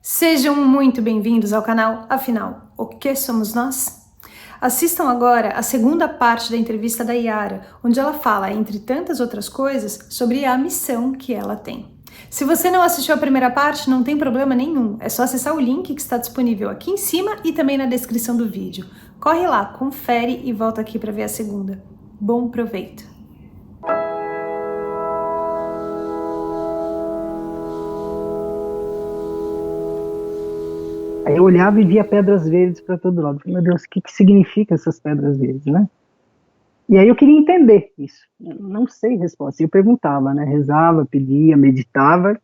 Sejam muito bem-vindos ao canal Afinal, o que somos nós? Assistam agora a segunda parte da entrevista da Yara, onde ela fala, entre tantas outras coisas, sobre a missão que ela tem. Se você não assistiu a primeira parte, não tem problema nenhum, é só acessar o link que está disponível aqui em cima e também na descrição do vídeo. Corre lá, confere e volta aqui para ver a segunda. Bom proveito! Aí eu olhava e via pedras verdes para todo lado. Falei, meu Deus, o que significa essas pedras verdes, né? E aí eu queria entender isso. Eu não sei resposta. E eu perguntava, né? Rezava, pedia, meditava,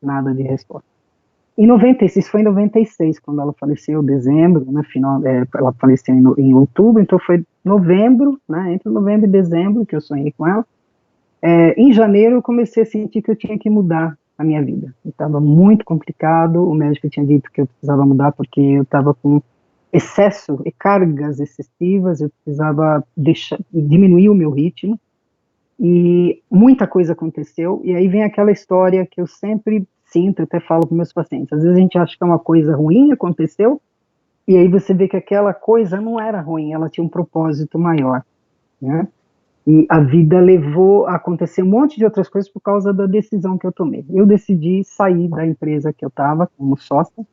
nada de resposta. Em 96, foi em 96, quando ela faleceu, dezembro, né? Ela faleceu em outubro, então foi novembro, né? Entre novembro e dezembro que eu sonhei com ela. Em janeiro eu comecei a sentir que eu tinha que mudar a minha vida. Estava muito complicado, o médico tinha dito que eu precisava mudar porque eu estava com excesso e cargas excessivas, eu precisava diminuir o meu ritmo, e muita coisa aconteceu, e aí vem aquela história que eu sempre sinto, até falo com meus pacientes, às vezes a gente acha que é uma coisa ruim aconteceu, e aí você vê que aquela coisa não era ruim, ela tinha um propósito maior, né? E a vida levou a acontecer um monte de outras coisas por causa da decisão que eu tomei. Eu decidi sair da empresa que eu estava como sócia,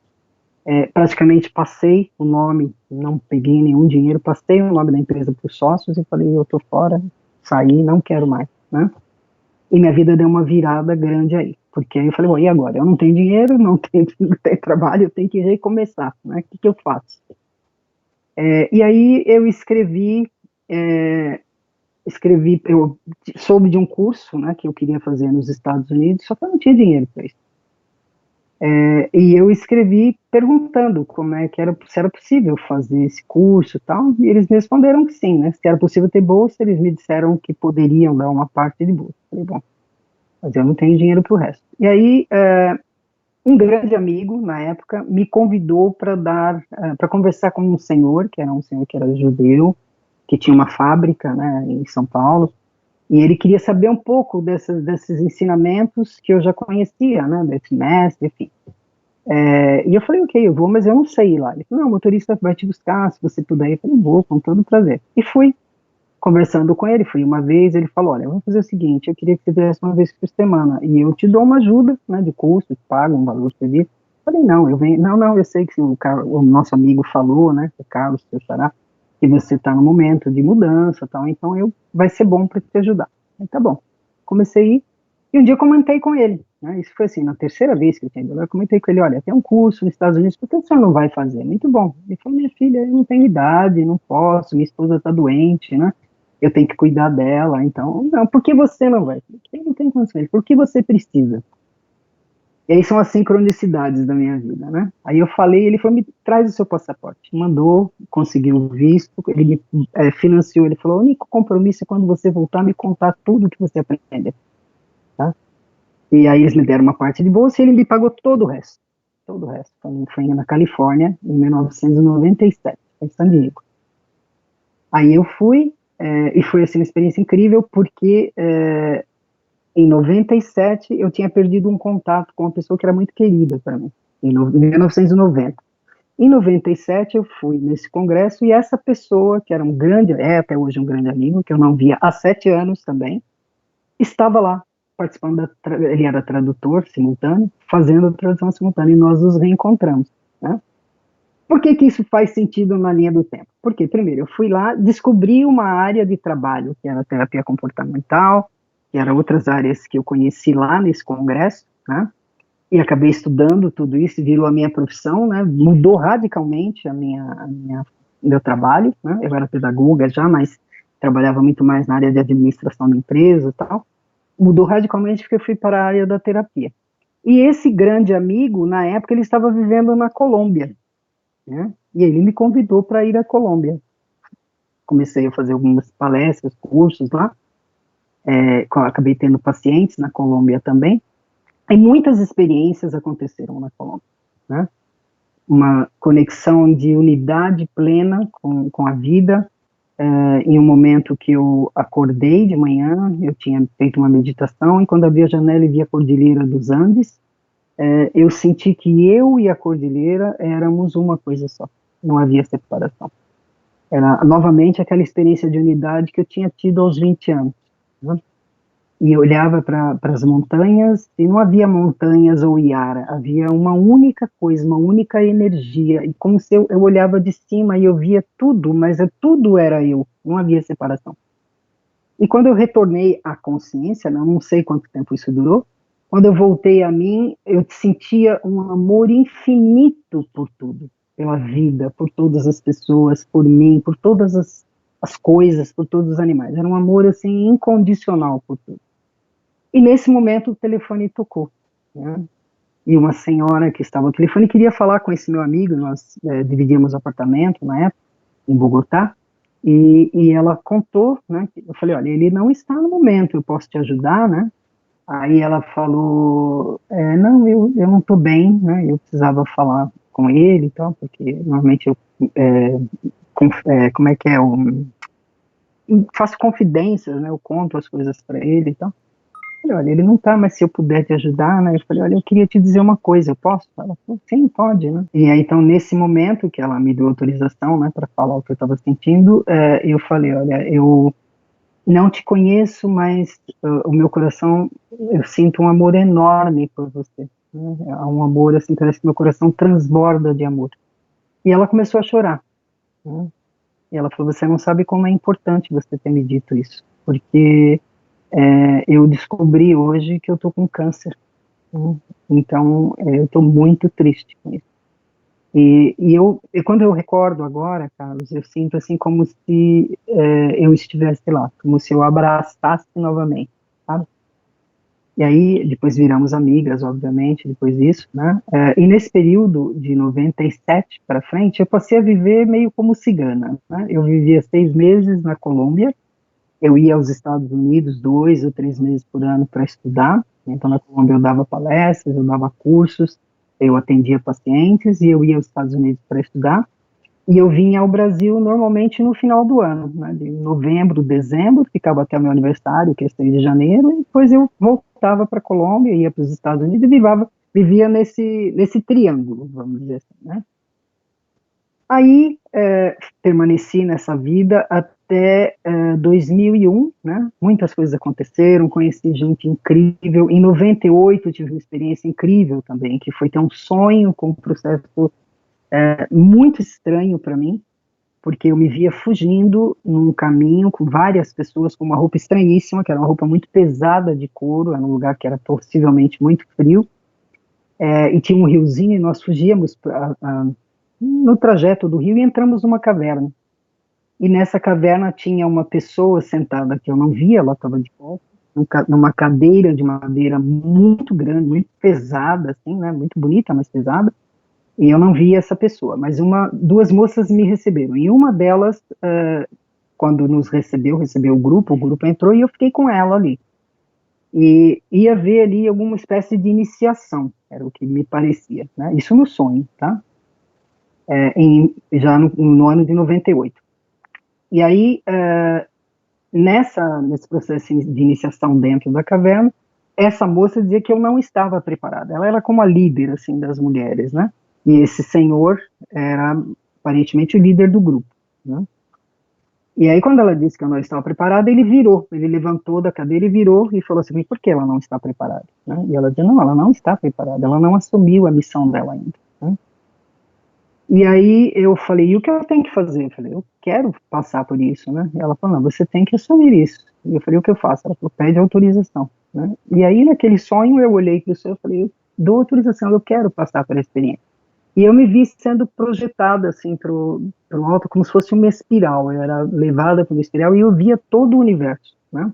praticamente passei o nome, não peguei nenhum dinheiro, passei o nome da empresa para os sócios e falei, eu estou fora, saí, não quero mais, né? E minha vida deu uma virada grande aí, porque aí eu falei, bom, e agora? Eu não tenho dinheiro, não tenho trabalho, eu tenho que recomeçar, né? O que eu faço? E aí eu eu soube de um curso, né, que eu queria fazer nos Estados Unidos, só que eu não tinha dinheiro para isso. E eu escrevi perguntando como é que era, se era possível fazer esse curso e tal, e eles me responderam que sim, né, se era possível ter bolsa, eles me disseram que poderiam dar uma parte de bolsa. Falei, bom, mas eu não tenho dinheiro para o resto. E aí, um grande amigo, na época, me convidou para conversar com um senhor, que era judeu, que tinha uma fábrica, né, em São Paulo, e ele queria saber um pouco desses ensinamentos que eu já conhecia, né, desse mestre, enfim. E eu falei, ok, eu vou, mas eu não sei ir lá. Ele falou, não, o motorista vai te buscar, se você puder. Eu falei, vou, com todo prazer. E fui, conversando com ele, fui uma vez, ele falou, olha, vamos fazer o seguinte, eu queria que você viesse uma vez por semana, e eu te dou uma ajuda, né, de custo, te pago um valor por dia. Eu falei, não, eu sei que o nosso amigo falou, né, o Carlos, seu xará, que você está no momento de mudança, tal, então vai ser bom para te ajudar. Aí, tá bom. Comecei a ir, e um dia eu comentei com ele, né, isso foi assim, na terceira vez que eu tinha ido, eu comentei com ele, olha, tem um curso nos Estados Unidos, por que o senhor não vai fazer? Muito bom. Ele falou, minha filha, eu não tenho idade, não posso, minha esposa está doente, né, eu tenho que cuidar dela, então, não, por que você não vai? Eu não tenho condições, por que você precisa? E aí são as sincronicidades da minha vida, né? Aí eu falei, ele falou, me traz o seu passaporte. Mandou, conseguiu o visto, ele me financiou, ele falou, o único compromisso é quando você voltar me contar tudo que você aprendeu, tá? E aí eles me deram uma parte de bolsa e ele me pagou todo o resto. Todo o resto. Foi na Califórnia, em 1997, em San Diego. Aí eu fui, e foi assim, uma experiência incrível, porque em 97 eu tinha perdido um contato com uma pessoa que era muito querida para mim, em 1990. Em 97 eu fui nesse congresso e essa pessoa, que era até hoje um grande amigo, que eu não via há 7 anos também, estava lá, participando ele era tradutor simultâneo, fazendo a tradução simultânea, e nós nos reencontramos, né? Por que isso faz sentido na linha do tempo? Porque, primeiro, eu fui lá, descobri uma área de trabalho, que era terapia comportamental, que eram outras áreas que eu conheci lá nesse congresso, né? E acabei estudando tudo isso, virou a minha profissão, né? Mudou radicalmente meu trabalho, né? Eu era pedagoga já, mas trabalhava muito mais na área de administração da empresa e tal. Mudou radicalmente porque eu fui para a área da terapia. E esse grande amigo, na época, ele estava vivendo na Colômbia, né? E ele me convidou para ir à Colômbia. Comecei a fazer algumas palestras, cursos lá, acabei tendo pacientes na Colômbia também, e muitas experiências aconteceram na Colômbia, né? Uma conexão de unidade plena com a vida, em um momento que eu acordei de manhã, eu tinha feito uma meditação, e quando abri a janela e vi a Cordilheira dos Andes, eu senti que eu e a cordilheira éramos uma coisa só, não havia separação. Era novamente aquela experiência de unidade que eu tinha tido aos 20 anos. Né? E eu olhava para as montanhas e não havia montanhas ou Iara, havia uma única coisa, uma única energia, e como se eu olhava de cima e eu via tudo, mas tudo era eu, não havia separação. E quando eu retornei à consciência, não sei quanto tempo isso durou, quando eu voltei a mim, eu sentia um amor infinito por tudo, pela vida, por todas as pessoas, por mim, por todas as coisas, por todos os animais. Era um amor, assim, incondicional por tudo. E nesse momento o telefone tocou, né? E uma senhora que estava no telefone queria falar com esse meu amigo, nós dividíamos apartamento na época, em Bogotá, e ela contou, né, eu falei, olha, ele não está no momento, eu posso te ajudar, né? Aí ela falou, não, eu não estou bem, né? Eu precisava falar com ele e tal, porque normalmente eu, como é que é, eu faço confidências, né? Eu conto as coisas para ele e tal. Falei, olha, ele não tá, mas se eu puder te ajudar, né? Eu falei, olha, eu queria te dizer uma coisa, eu posso? Ela falou, sim, pode, né? E aí, então, nesse momento que ela me deu autorização, né, para falar o que eu estava sentindo, eu falei, olha, eu não te conheço, mas o meu coração, eu sinto um amor enorme por você. Né? É um amor, assim, parece que meu coração transborda de amor. E ela começou a chorar. Né? E ela falou, você não sabe como é importante você ter me dito isso, porque eu descobri hoje que eu tô com câncer. Né? Então, eu tô muito triste com isso. E quando eu recordo agora, Carlos, eu sinto assim como se eu estivesse lá, como se eu abraçasse novamente, sabe? E aí, depois viramos amigas, obviamente, depois disso, né? E nesse período de 97 para frente, eu passei a viver meio como cigana, né? Eu vivia 6 meses na Colômbia, eu ia aos Estados Unidos 2 ou 3 meses por ano para estudar. Então, na Colômbia eu dava palestras, eu dava cursos, eu atendia pacientes e eu ia aos Estados Unidos para estudar. E eu vinha ao Brasil normalmente no final do ano, né, de novembro, dezembro, ficava até o meu aniversário, que é 6 de janeiro, e depois eu voltava para a Colômbia, ia para os Estados Unidos e vivia nesse triângulo, vamos dizer assim, né. Aí, permaneci nessa vida até 2001, né? Muitas coisas aconteceram, conheci gente incrível. Em 98 tive uma experiência incrível também, que foi ter um sonho com um processo muito estranho para mim, porque eu me via fugindo num caminho com várias pessoas com uma roupa estranhíssima, que era uma roupa muito pesada de couro, era um lugar que era possivelmente muito frio, e tinha um riozinho e nós fugíamos no trajeto do rio e entramos numa caverna. E nessa caverna tinha uma pessoa sentada que eu não via, ela estava de costas, numa cadeira de madeira muito grande, muito pesada, assim, né, muito bonita, mas pesada, e eu não via essa pessoa, mas duas moças me receberam, e uma delas, quando nos recebeu o grupo entrou e eu fiquei com ela ali, e ia ver ali alguma espécie de iniciação, era o que me parecia, né, isso no sonho, tá? Já no ano de 98. E aí, nesse processo de iniciação dentro da caverna, essa moça dizia que eu não estava preparada. Ela era como a líder, assim, das mulheres, né? E esse senhor era, aparentemente, o líder do grupo, né? E aí, quando ela disse que eu não estava preparada, ele levantou da cadeira e virou e falou assim, por que ela não está preparada? Né? E ela disse, não, ela não está preparada, ela não assumiu a missão dela ainda. Né? E aí eu falei, e o que eu tenho que fazer? Eu falei, eu quero passar por isso, né? E ela falou, não, você tem que assumir isso. E eu falei, o que eu faço? Ela falou, pede autorização, né? E aí naquele sonho eu olhei para o céu e falei, eu dou autorização, eu quero passar pela experiência. E eu me vi sendo projetada assim pro alto, como se fosse uma espiral. Eu era levada para uma espiral e eu via todo o universo, né?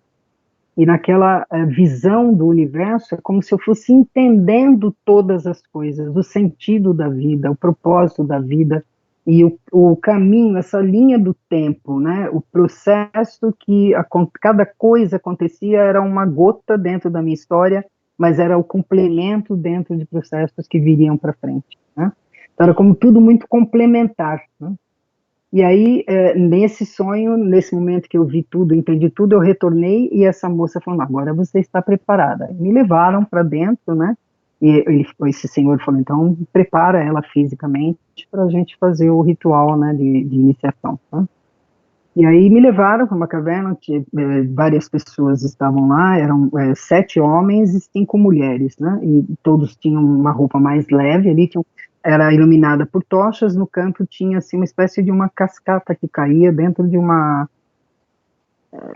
E naquela visão do universo, é como se eu fosse entendendo todas as coisas, o sentido da vida, o propósito da vida, e o caminho, essa linha do tempo, né? O processo que cada coisa acontecia era uma gota dentro da minha história, mas era o complemento dentro de processos que viriam para frente, né? Então era como tudo muito complementar, né? E aí, nesse sonho, nesse momento que eu vi tudo, entendi tudo, eu retornei e essa moça falou, agora você está preparada. Me levaram para dentro, né? Esse senhor falou, então, prepara ela fisicamente para a gente fazer o ritual, né, de iniciação, tá? E aí me levaram para uma caverna, várias pessoas estavam lá, eram 7 homens e 5 mulheres, né? E todos tinham uma roupa mais leve, ali era iluminada por tochas, no canto tinha assim uma espécie de uma cascata que caía dentro de uma,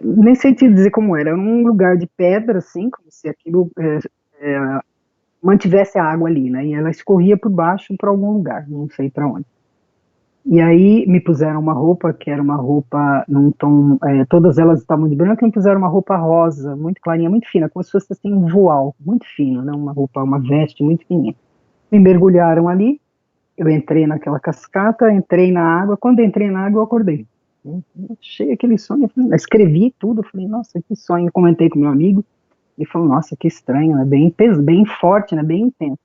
nem sei te dizer como era um lugar de pedra, assim, como se aquilo mantivesse a água ali, né? E ela escorria por baixo para algum lugar, não sei para onde. E aí me puseram uma roupa que era uma roupa num tom, todas elas estavam de branco, e me puseram uma roupa rosa, muito clarinha, muito fina, como se fosse assim um voal, muito fino, né? Uma roupa, uma veste muito fininha. Me mergulharam ali, eu entrei naquela cascata, entrei na água, quando entrei na água eu acordei. Eu achei aquele sonho, escrevi tudo, falei, nossa, que sonho, comentei com meu amigo, ele falou, nossa, que estranho, né? Bem forte, né? Bem intenso.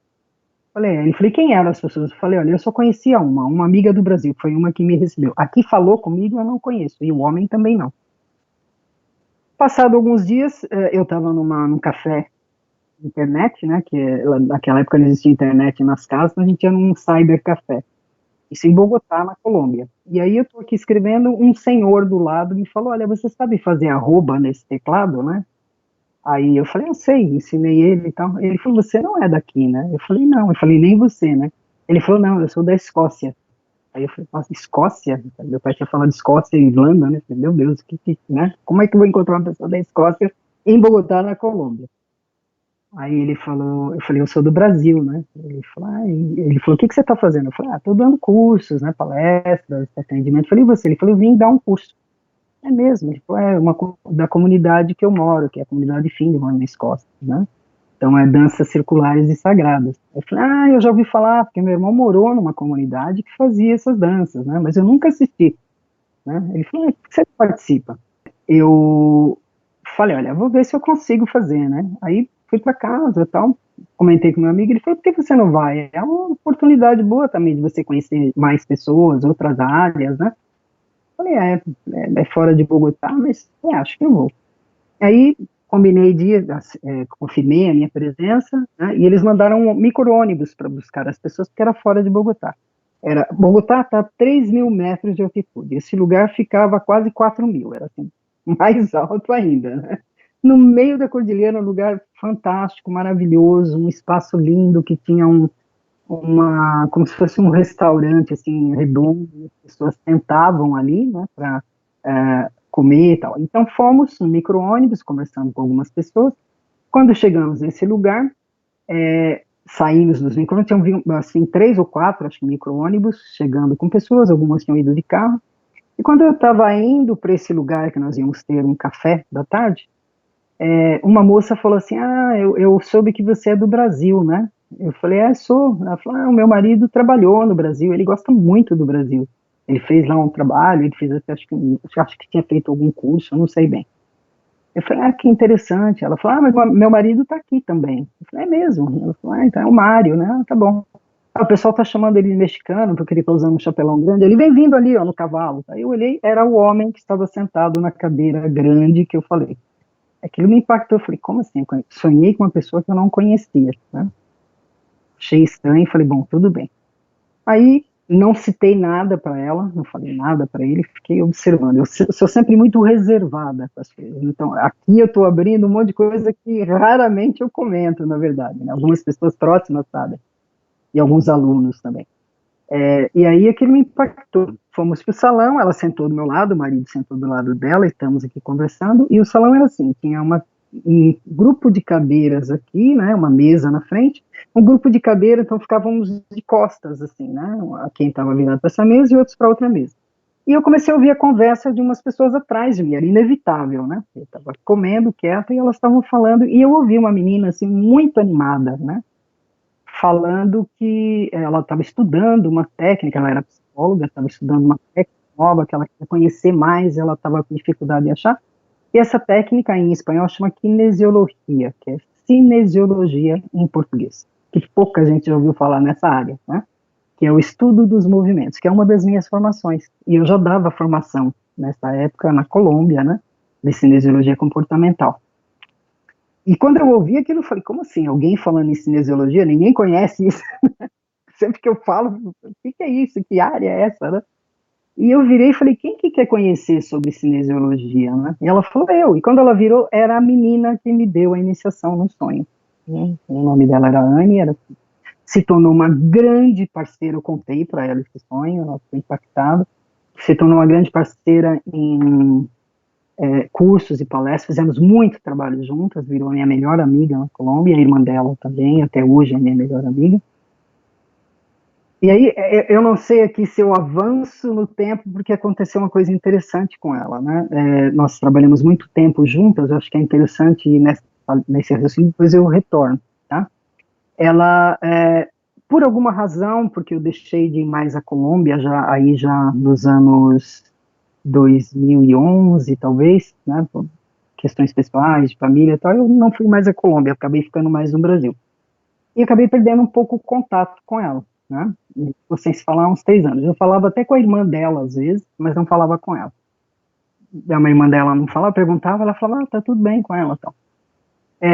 Falei, quem eram as pessoas? Eu falei, olha, eu só conhecia uma amiga do Brasil, foi uma que me recebeu. Aqui falou comigo, eu não conheço, e o homem também não. Passado alguns dias, eu estava num café internet, né, que naquela época não existia internet nas casas, então a gente ia num cybercafé, isso em Bogotá, na Colômbia. E aí eu estou aqui escrevendo, um senhor do lado me falou, olha, você sabe fazer arroba nesse teclado, né? Aí eu falei, eu sei, ensinei ele e tal. Ele falou, você não é daqui, né? Eu falei, não. Eu falei, nem você, né? Ele falou, não, eu sou da Escócia. Aí eu falei, nossa, Escócia? Meu pai tinha falado Escócia e Irlanda, né? Eu falei, meu Deus, né? Como é que eu vou encontrar uma pessoa da Escócia em Bogotá, na Colômbia? Aí ele falou, eu falei, eu sou do Brasil, né? Ele falou, o que você está fazendo? Eu falei, tô dando cursos, né? Palestras, atendimento. Eu falei, e você? Ele falou, eu vim dar um curso. É mesmo, ele falou, da comunidade que eu moro, que é a comunidade Findhorn, na Escócia, né? Então, é danças circulares e sagradas. Eu falei, eu já ouvi falar, porque meu irmão morou numa comunidade que fazia essas danças, né? Mas eu nunca assisti, né? Ele falou, por que você participa? Eu falei, olha, vou ver se eu consigo fazer, né? Aí fui para casa e tal, comentei com meu amigo, ele falou, por que você não vai? É uma oportunidade boa também de você conhecer mais pessoas, outras áreas, né? Falei, é fora de Bogotá, mas acho que eu vou. Aí combinei dias, confirmei a minha presença, né, e eles mandaram um micro-ônibus para buscar as pessoas, porque era fora de Bogotá. Bogotá está a 3 mil metros de altitude, esse lugar ficava a quase 4 mil, era assim, mais alto ainda, né? No meio da cordilheira, um lugar fantástico, maravilhoso, um espaço lindo que tinha como se fosse um restaurante assim redondo, as pessoas sentavam ali, né, para comer e tal. Então fomos no micro-ônibus, conversando com algumas pessoas. Quando chegamos nesse lugar, saímos dos micro-ônibus, tinham assim 3 ou 4, acho que micro-ônibus, chegando com pessoas, algumas tinham ido de carro. E quando eu estava indo para esse lugar que nós íamos ter um café da tarde, uma moça falou assim, eu soube que você é do Brasil, né? Eu falei, sou. Ela falou, o meu marido trabalhou no Brasil, ele gosta muito do Brasil. Ele fez lá um trabalho, ele fez acho que tinha feito algum curso, eu não sei bem. Eu falei, que interessante. Ela falou, mas meu marido está aqui também. Eu falei, é mesmo? Ela falou, então é o Mário, né? Tá bom. O pessoal está chamando ele de mexicano, porque ele está usando um chapelão grande. Ele vem vindo ali, ó, no cavalo. Aí eu olhei, era o homem que estava sentado na cadeira grande que eu falei. Aquilo me impactou, eu falei, como assim? Eu sonhei com uma pessoa que eu não conhecia, né? Achei estranho, falei, bom, tudo bem. Aí, não citei nada para ela, não falei nada para ele, fiquei observando. Eu sou sempre muito reservada com as coisas, então aqui eu estou abrindo um monte de coisa que raramente eu comento, na verdade, né? Algumas pessoas próximas sabem, e alguns alunos também. E aí aquilo me impactou. Fomos para o salão, ela sentou do meu lado, o marido sentou do lado dela, estamos aqui conversando, e o salão era assim, tinha um grupo de cadeiras aqui, né, uma mesa na frente, um grupo de cadeiras, então ficávamos de costas, assim, né, quem estava virado para essa mesa e outros para outra mesa. E eu comecei a ouvir a conversa de umas pessoas atrás de mim, era inevitável, né, eu estava comendo quieta e elas estavam falando, e eu ouvi uma menina, assim, muito animada, né, falando que ela estava estudando uma técnica, ela era psicóloga, estava estudando uma técnica nova que ela queria conhecer mais, ela estava com dificuldade de achar, e essa técnica em espanhol chama kinesiologia, que é cinesiologia em português, que pouca gente já ouviu falar nessa área, né? Que é o estudo dos movimentos, que é uma das minhas formações, e eu já dava formação nessa época na Colômbia, né? De cinesiologia comportamental. E quando eu ouvi aquilo, eu falei, como assim? Alguém falando em cinesiologia? Ninguém conhece isso. Sempre que eu falo, o que é isso? Que área é essa, né? E eu virei e falei, quem que quer conhecer sobre cinesiologia, né? E ela falou, eu. E quando ela virou, era a menina que me deu a iniciação no sonho. Né? O nome dela era Anne, se tornou uma grande parceira, eu contei para ela esse sonho, ela foi impactada, se tornou uma grande parceira em cursos e palestras, fizemos muito trabalho juntas, virou minha melhor amiga na Colômbia, a irmã dela também, até hoje é minha melhor amiga. E aí, eu não sei aqui se eu avanço no tempo, porque aconteceu uma coisa interessante com ela, né? Nós trabalhamos muito tempo juntas, eu acho que é interessante ir nesse raciocínio, depois eu retorno, tá? Ela, por alguma razão, porque eu deixei de ir mais à Colômbia, já nos anos 2011, talvez, né? Por questões pessoais, de família e tal, eu não fui mais à Colômbia, acabei ficando mais no Brasil. E acabei perdendo um pouco o contato com ela, né? Vocês falaram há uns 3 anos. Eu falava até com a irmã dela, às vezes, mas não falava com ela. A irmã dela não falava, perguntava, ela falava, tá tudo bem com ela, então.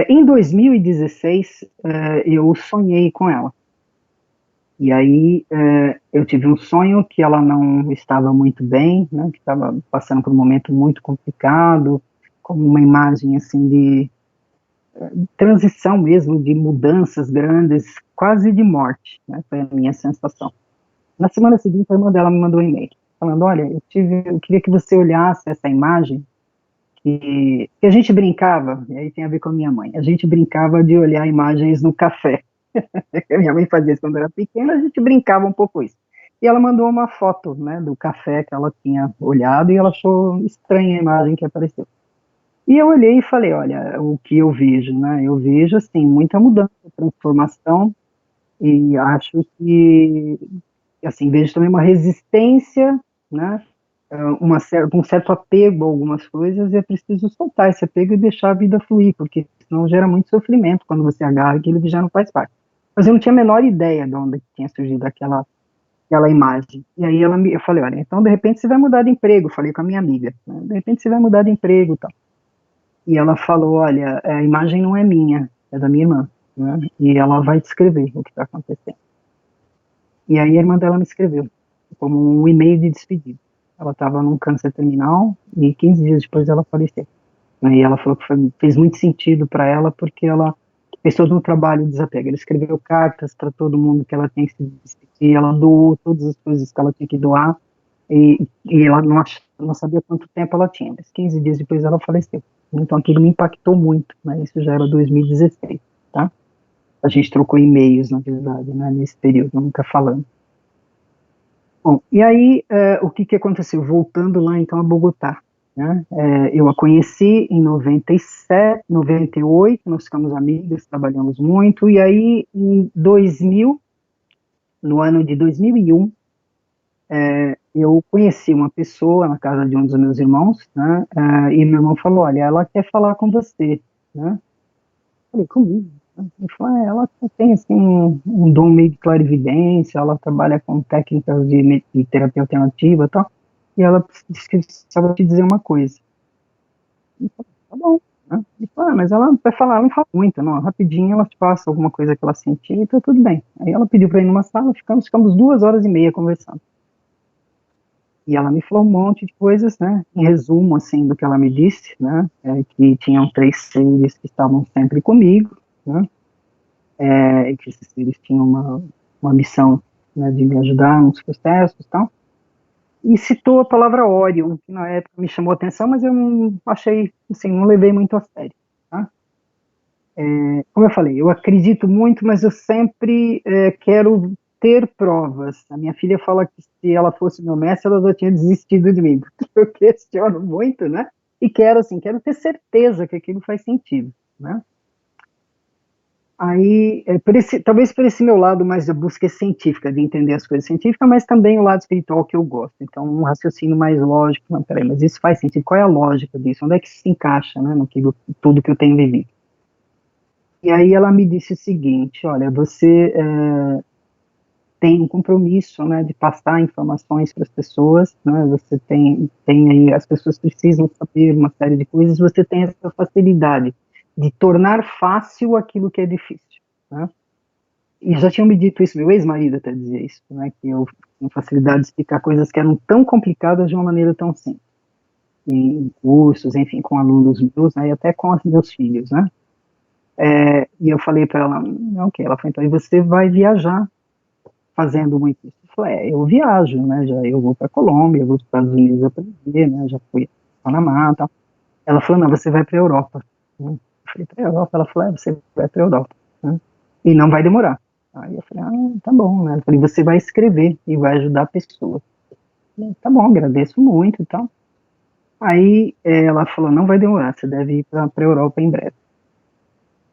Em 2016, eu sonhei com ela. E aí, eu tive um sonho que ela não estava muito bem, né? Que estava passando por um momento muito complicado, como uma imagem, assim, de transição mesmo, de mudanças grandes, quase de morte, né? Foi a minha sensação. Na semana seguinte, a irmã dela me mandou um e-mail, falando, olha, eu queria que você olhasse essa imagem, que a gente brincava, e aí tem a ver com a minha mãe, a gente brincava de olhar imagens no café. A minha mãe fazia isso quando era pequena, a gente brincava um pouco isso. E ela mandou uma foto, né, do café que ela tinha olhado, e ela achou estranha a imagem que apareceu. E eu olhei e falei, olha, o que eu vejo, né? Eu vejo, assim, muita mudança, transformação, e acho que, assim, vejo também uma resistência, né? Um certo apego a algumas coisas, e é preciso soltar esse apego e deixar a vida fluir, porque senão gera muito sofrimento quando você agarra aquilo que já não faz parte. Mas eu não tinha a menor ideia de onde tinha surgido aquela imagem. E aí eu falei, olha, então de repente você vai mudar de emprego, falei com a minha amiga, né? De repente você vai mudar de emprego e tal. E ela falou, olha, a imagem não é minha, é da minha irmã, né? E ela vai descrever o que está acontecendo. E aí a irmã dela me escreveu, como um e-mail de despedida. Ela estava num câncer terminal e 15 dias depois ela faleceu. E ela falou que fez muito sentido para ela, porque ela fez todo um trabalho de desapego. Ela escreveu cartas para todo mundo que ela tem que se despedir, ela doou todas as coisas que ela tinha que doar, e ela não sabia quanto tempo ela tinha, mas 15 dias depois ela faleceu. Então aquilo me impactou muito, né? Isso já era 2016, tá? A gente trocou e-mails, na verdade, né, nesse período, nunca falando. Bom, e aí, o que aconteceu? Voltando lá, então, a Bogotá, né? Eu a conheci em 97, 98, nós ficamos amigas, trabalhamos muito, e aí, em 2000, no ano de 2001, eu conheci uma pessoa na casa de um dos meus irmãos, né? E meu irmão falou, olha, ela quer falar com você, né? Falei, comigo? Ele falou, ela tem, assim, um dom meio de clarividência, ela trabalha com técnicas de terapia alternativa e tal, e ela disse que precisava te dizer uma coisa. Eu falei, tá bom. Né? Ele falou, mas ela vai falar, ela não fala muito, não, rapidinho ela te passa alguma coisa que ela sentiu e tá tudo bem. Aí ela pediu para ir numa sala, ficamos 2 horas e meia conversando. E ela me falou um monte de coisas, né, em resumo, assim, do que ela me disse, né, que tinham 3 seres que estavam sempre comigo, né, e que esses seres tinham uma missão, né, de me ajudar nos processos e tal, e citou a palavra Orion, que na época me chamou a atenção, mas eu não achei, assim, não levei muito a sério, tá? Como eu falei, eu acredito muito, mas eu sempre quero ter provas. A minha filha fala que se ela fosse meu mestre, ela já tinha desistido de mim, porque eu questiono muito, né? E quero, assim, quero ter certeza que aquilo faz sentido, né? Aí, talvez por esse meu lado mais da busca científica, de entender as coisas científicas, mas também o lado espiritual que eu gosto. Então, um raciocínio mais lógico, não, peraí, mas isso faz sentido, qual é a lógica disso? Onde é que isso se encaixa, né, tudo que eu tenho vivido? E aí ela me disse o seguinte, olha, você tem um compromisso, né, de passar informações para as pessoas, né, você tem aí, as pessoas precisam saber uma série de coisas, você tem essa facilidade de tornar fácil aquilo que é difícil, né? E já tinham me dito isso, meu ex-marido até dizia isso, né, que eu tinha facilidade de explicar coisas que eram tão complicadas de uma maneira tão simples, em cursos, enfim, com alunos meus, né, e até com os meus filhos, né. E eu falei para ela, ok, ela falou, então, e você vai viajar fazendo muito isso? Eu falei, eu viajo, né, eu vou para a Colômbia, eu vou para os Estados Unidos aprender, né, já fui para Panamá e tal. Ela falou, não, você vai para a Europa. Né? Eu falei, para a Europa? Ela falou, você vai para a Europa, né? E não vai demorar. Aí eu falei, tá bom, né? Eu falei, você vai escrever e vai ajudar pessoas. Falei, tá bom, agradeço muito e tal. Aí ela falou, não vai demorar, você deve ir para a Europa em breve.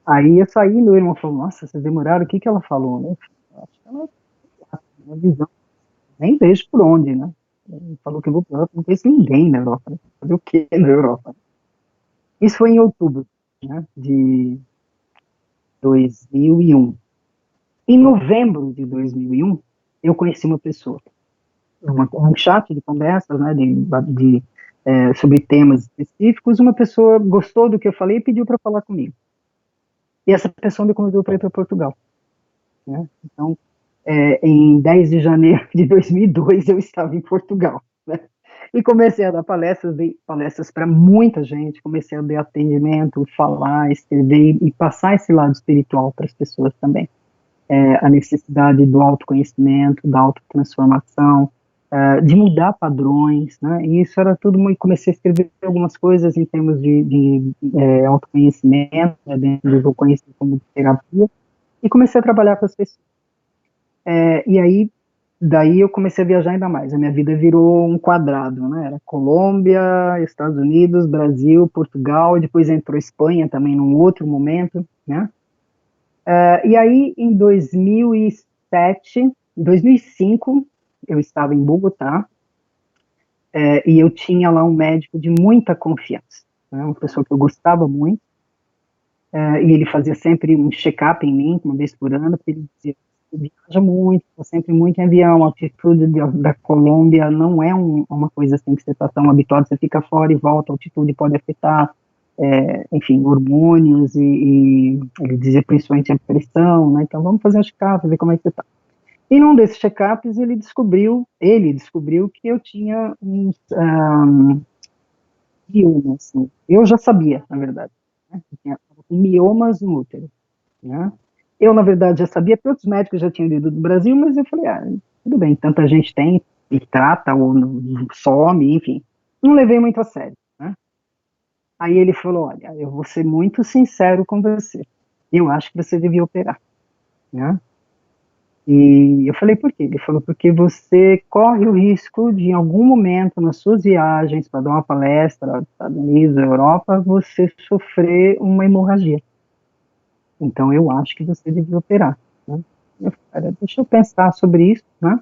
Aí eu saí, meu irmão falou, nossa, vocês demoraram, o que que ela falou, né? Eu acho que ela tem uma visão, nem vejo por onde, né? Ele falou que eu vou para a Europa, não conheço ninguém na Europa, né? Fazer o que na Europa? Isso foi em outubro, né, de 2001. Em novembro de 2001, eu conheci uma pessoa, um chat de conversas, né, sobre temas específicos. Uma pessoa gostou do que eu falei e pediu para falar comigo. E essa pessoa me convidou para ir para Portugal. Né? Então, em 10 de janeiro de 2002, eu estava em Portugal. Né? E comecei a dar palestras, dei palestras para muita gente, comecei a dar atendimento, falar, escrever e passar esse lado espiritual para as pessoas também. A necessidade do autoconhecimento, da autotransformação, de mudar padrões, né? E isso era tudo muito. Comecei a escrever algumas coisas em termos de autoconhecimento, né, dentro do que eu conheci como terapia, e comecei a trabalhar com as pessoas. E aí, daí eu comecei a viajar ainda mais. A minha vida virou um quadrado, né? Era Colômbia, Estados Unidos, Brasil, Portugal, e depois entrou Espanha também num outro momento, né? E aí, em 2007, 2005, eu estava em Bogotá, e eu tinha lá um médico de muita confiança, né, uma pessoa que eu gostava muito, e ele fazia sempre um check-up em mim, uma vez por ano, porque ele dizia, você viaja muito, está sempre muito em avião, a altitude da Colômbia não é uma coisa assim que você está tão habituado, você fica fora e volta, a altitude pode afetar, enfim, hormônios, e ele dizia principalmente a pressão, né, então vamos fazer um check-up, ver como é que você está. E num desses check-ups ele descobriu que eu tinha uns miomas, assim. Eu já sabia, na verdade, né, eu tinha miomas no útero, né. Eu, na verdade, já sabia, porque outros médicos já tinham ido do Brasil, mas eu falei, tudo bem, tanta gente tem, e trata, ou some, enfim. Não levei muito a sério, né. Aí ele falou, olha, eu vou ser muito sincero com você, eu acho que você devia operar, né. E eu falei, por quê? Ele falou, porque você corre o risco de, em algum momento, nas suas viagens, para dar uma palestra nos Estados Unidos, Europa, você sofrer uma hemorragia. Então, eu acho que você devia operar. Né? Eu falei, deixa eu pensar sobre isso, né?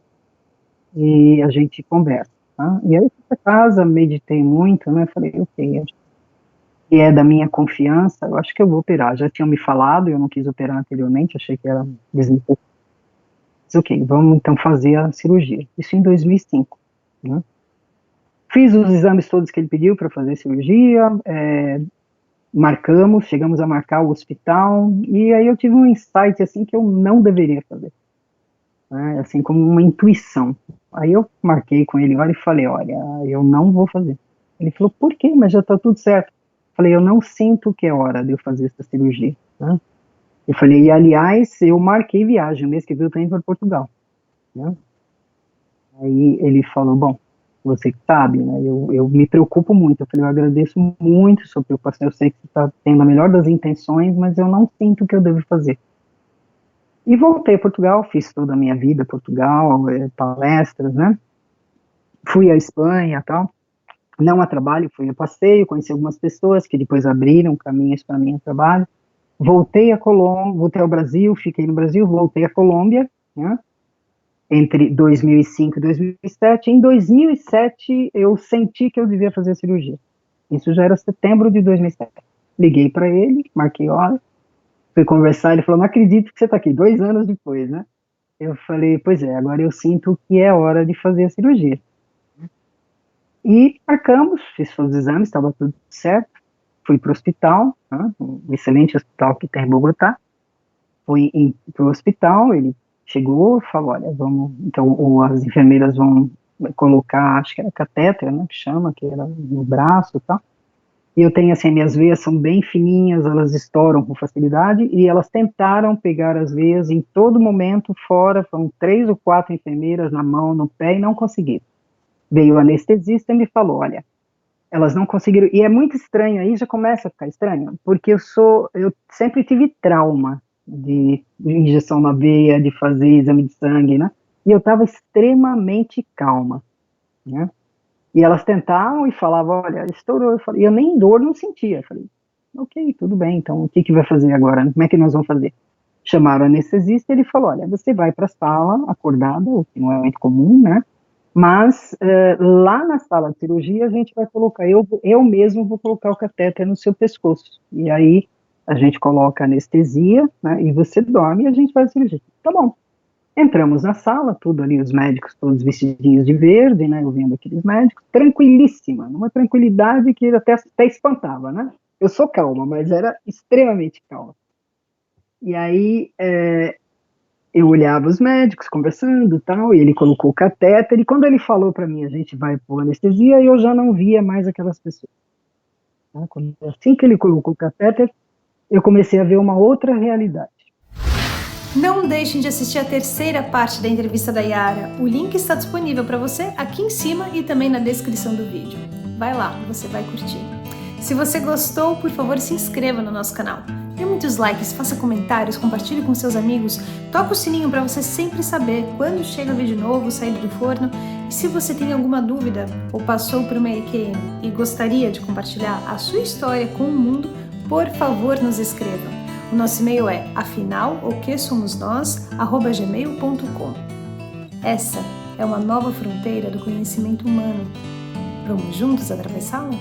E a gente conversa. Tá? E aí, eu fui para casa, meditei muito, né? Falei, ok, que é da minha confiança, eu acho que eu vou operar. Já tinham me falado, eu não quis operar anteriormente, achei que era desnecessário. Ok, vamos então fazer a cirurgia. Isso em 2005. Né? Fiz os exames todos que ele pediu para fazer a cirurgia, chegamos a marcar o hospital, e aí eu tive um insight assim que eu não deveria fazer, né? Assim como uma intuição. Aí eu marquei com ele, olha, e falei, olha, eu não vou fazer. Ele falou, por quê? Mas já está tudo certo. Falei, eu não sinto que é hora de eu fazer essa cirurgia. Né? Eu falei, e aliás, eu marquei viagem, o mês que vem eu estou indo para Portugal. Né? Aí ele falou, bom, você que sabe, né, eu me preocupo muito. Eu falei, eu agradeço muito sua preocupação, eu sei que você está tendo a melhor das intenções, mas eu não sinto o que eu devo fazer. E voltei a Portugal, fiz toda a minha vida Portugal, palestras, né, fui à Espanha e tal, não a trabalho, fui a passeio, conheci algumas pessoas que depois abriram caminhos para mim a trabalho, voltei ao Brasil, fiquei no Brasil, voltei à Colômbia, né, entre 2005 e 2007. Em 2007, eu senti que eu devia fazer a cirurgia. Isso já era setembro de 2007. Liguei para ele, marquei hora, fui conversar, ele falou, não acredito que você está aqui, 2 anos depois, né? Eu falei, pois é, agora eu sinto que é hora de fazer a cirurgia. E marcamos, fiz os exames, estava tudo certo, fui para o hospital, né, um excelente hospital que tem em Bogotá. Fui para o hospital, ele chegou e falou, olha, vamos, então as enfermeiras vão colocar, acho que era catéter, né, que chama, que era no braço e tal. E eu tenho, assim, minhas veias são bem fininhas, elas estouram com facilidade, e elas tentaram pegar as veias em todo momento fora, foram 3 ou 4 enfermeiras na mão, no pé, e não conseguiram. Veio o anestesista e me falou, olha, elas não conseguiram, e é muito estranho, aí já começa a ficar estranho, porque eu sempre tive trauma de injeção na veia, de fazer exame de sangue, né, e eu estava extremamente calma, né, e elas tentavam e falavam, olha, estourou, e eu nem dor não sentia, eu falei, ok, tudo bem, então o que vai fazer agora, como é que nós vamos fazer? Chamaram o anestesista e ele falou, olha, você vai para a sala acordada, o que não é muito comum, né, mas lá na sala de cirurgia a gente vai colocar, eu mesmo vou colocar o catéter no seu pescoço, e aí a gente coloca anestesia, né, e você dorme e a gente faz a cirurgia. Tá bom. Entramos na sala, tudo ali, os médicos todos vestidinhos de verde, né, eu vendo aqueles médicos, tranquilíssima, uma tranquilidade que até espantava, né. Eu sou calma, mas era extremamente calma. E aí, eu olhava os médicos conversando e tal, e ele colocou o catéter, e quando ele falou para mim, a gente vai por anestesia, eu já não via mais aquelas pessoas. Tá? Assim que ele colocou o catéter, eu comecei a ver uma outra realidade. Não deixem de assistir a terceira parte da entrevista da Yara. O link está disponível para você aqui em cima e também na descrição do vídeo. Vai lá, você vai curtir. Se você gostou, por favor, se inscreva no nosso canal. Dê muitos likes, faça comentários, compartilhe com seus amigos, toca o sininho para você sempre saber quando chega vídeo novo, saído do forno. E se você tem alguma dúvida ou passou por uma EQM e gostaria de compartilhar a sua história com o mundo, por favor, nos escreva. O nosso e-mail é afinal-o-que-somos-nós@gmail.com. Essa é uma nova fronteira do conhecimento humano. Vamos juntos atravessá-la?